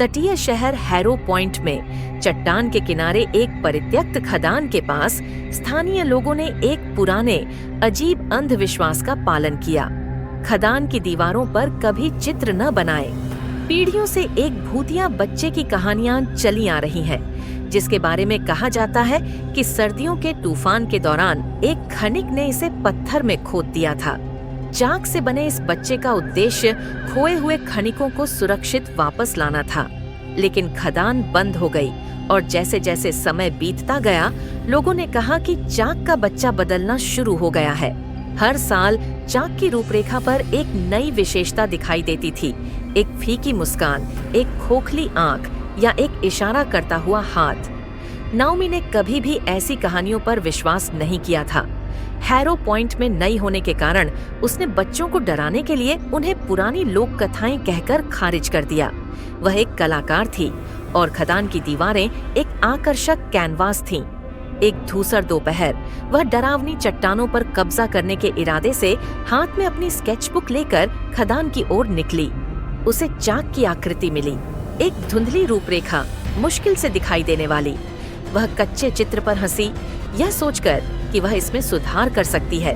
तटीय शहर harrow point में चट्टान के किनारे एक परित्यक्त खदान के पास स्थानीय लोगों ने एक पुराने अजीब अंधविश्वास का पालन किया। खदान की दीवारों पर कभी चित्र न बनाए। पीढ़ियों से एक भूतिया बच्चे की कहानियां चली आ रही हैं, जिसके बारे में कहा जाता है कि सर्दियों के तूफान के दौरान एक खनिक ने इसे पत्थर में खोद दिया था। चाक से बने इस बच्चे का उद्देश्य खोए हुए खनिकों को सुरक्षित वापस लाना था, लेकिन खदान बंद हो गई और जैसे जैसे समय बीतता गया, लोगों ने कहा कि चाक का बच्चा बदलना शुरू हो गया है। हर साल चाक की रूपरेखा पर एक नई विशेषता दिखाई देती थी, एक फीकी मुस्कान, एक खोखली आंख या एक इशारा करता हुआ हाथ। नाओमी ने कभी भी ऐसी कहानियों पर विश्वास नहीं किया था। हैरो पॉइंट में नई होने के कारण उसने बच्चों को डराने के लिए उन्हें पुरानी लोक कथाएं कहकर खारिज कर दिया। वह एक कलाकार थी और खदान की दीवारें एक आकर्षक कैनवास थीं। एक धूसर दोपहर वह डरावनी चट्टानों पर कब्जा करने के इरादे से हाथ में अपनी स्केचबुक लेकर खदान की ओर निकली। उसे चाक की आकृति मिली, एक धुंधली रूपरेखा, मुश्किल से दिखाई देने वाली। वह कच्चे चित्र पर हंसी, यह सोचकर कि वह इसमें सुधार कर सकती है।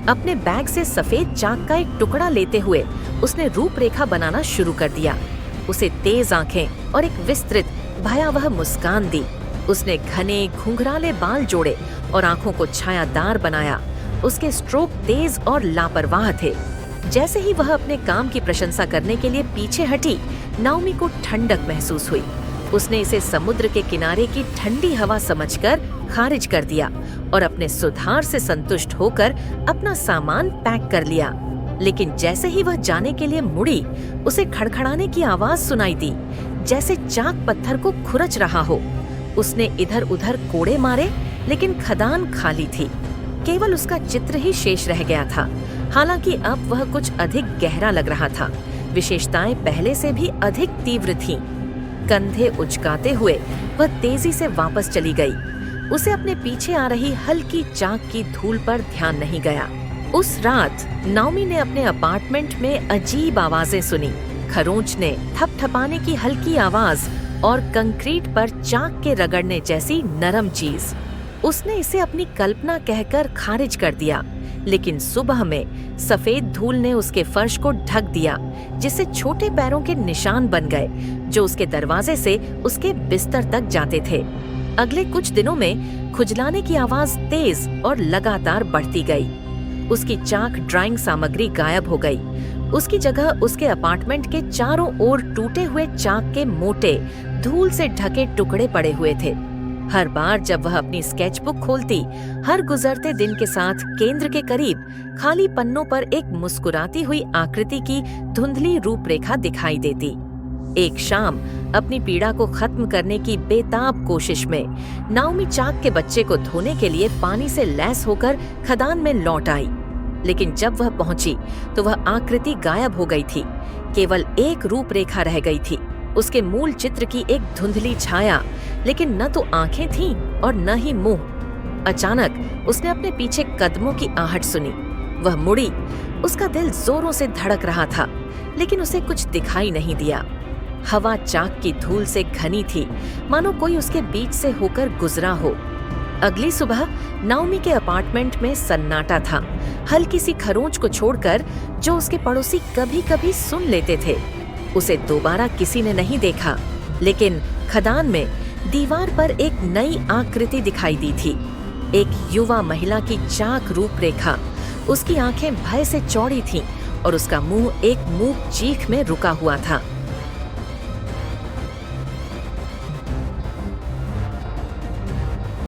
अपने बैग से सफेद चाक का एक टुकड़ा लेते हुए उसने रूपरेखा बनाना शुरू कर दिया। उसे तेज आंखें और एक विस्तृत भयावह मुस्कान दी। उसने घने घुंघराले बाल जोड़े और आंखों को छायादार बनाया। उसके स्ट्रोक तेज और लापरवाह थे। जैसे ही वह अपने काम की प्रशंसा करने के लिए पीछे हटी, नाओमी को ठंडक महसूस हुई। उसने इसे समुद्र के किनारे की ठंडी हवा समझकर खारिज कर दिया और अपने सुधार से संतुष्ट होकर अपना सामान पैक कर लिया। लेकिन जैसे ही वह जाने के लिए मुड़ी, उसे खड़खड़ाने की आवाज सुनाई दी, जैसे चाक पत्थर को खुरच रहा हो। उसने इधर उधर कोड़े मारे, लेकिन खदान खाली थी। केवल उसका चित्र ही शेष रह गया था। हालांकि अब वह कुछ अधिक गहरा लग रहा था। विशेषताएं पहले से भी अधिक तीव्र थीं। कंधे उचकाते हुए वह तेजी से वापस चली गई। उसे अपने पीछे आ रही हल्की चाक की धूल पर ध्यान नहीं गया। उस रात नाओमी ने अपने अपार्टमेंट में अजीब आवाजें सुनी, खरोंचने, थपथपाने की हल्की आवाज और कंक्रीट पर चाक के रगड़ने जैसी नरम चीज। उसने इसे अपनी कल्पना कहकर खारिज कर दिया, लेकिन सुबह में सफेद धूल ने उसके फर्श को ढक दिया, जिससे छोटे पैरों के निशान बन गए, जो उसके दरवाजे से उसके बिस्तर तक जाते थे। अगले कुछ दिनों में खुजलाने की आवाज तेज और लगातार बढ़ती गई। उसकी चाक ड्राइंग सामग्री गायब हो गई। उसकी जगह उसके अपार्टमेंट के चारों ओर टूटे हुए चाक के मोटे, धूल से ढके टुकड़े पड़े हुए थे। हर बार जब वह अपनी स्केचबुक खोलती, हर गुजरते दिन के साथ केंद्र के करीब खाली पन्नों पर एक मुस्कुराती हुई आकृति की धुंधली रूपरेखा दिखाई देती। एक शाम अपनी पीड़ा को खत्म करने की बेताब कोशिश में नाओमी चाक के बच्चे को धोने के लिए पानी से लैस होकर खदान में लौट आई। लेकिन जब वह पहुंची तो वह आकृति गायब हो गई थी। केवल एक रूपरेखा रह गई थी, उसके मूल चित्र की एक धुंधली छाया, लेकिन न तो आंखें थीं और न ही मुंह। अचानक उसने अपने पीछे कदमों की आहट सुनी। वह मुड़ी। उसका दिल जोरों से धड़क रहा था, लेकिन उसे कुछ दिखाई नहीं दिया। हवा चाक की धूल से घनी थी, मानो कोई उसके बीच से होकर गुजरा हो। अगली सुबह नाओमी के अपार्टमेंट में सन्नाटा था, हल्की सी खरोंच को छोड़कर, जो उसके पड़ोसी कभी कभी सुन लेते थे। उसे दोबारा किसी ने नहीं देखा, लेकिन खदान में दीवार पर एक नई आकृति दिखाई दी थी। एक युवा महिला की चाक रूपरेखा। उसकी आंखें भय से चौड़ी थीं और उसका मुंह एक मूक चीख में रुका हुआ था।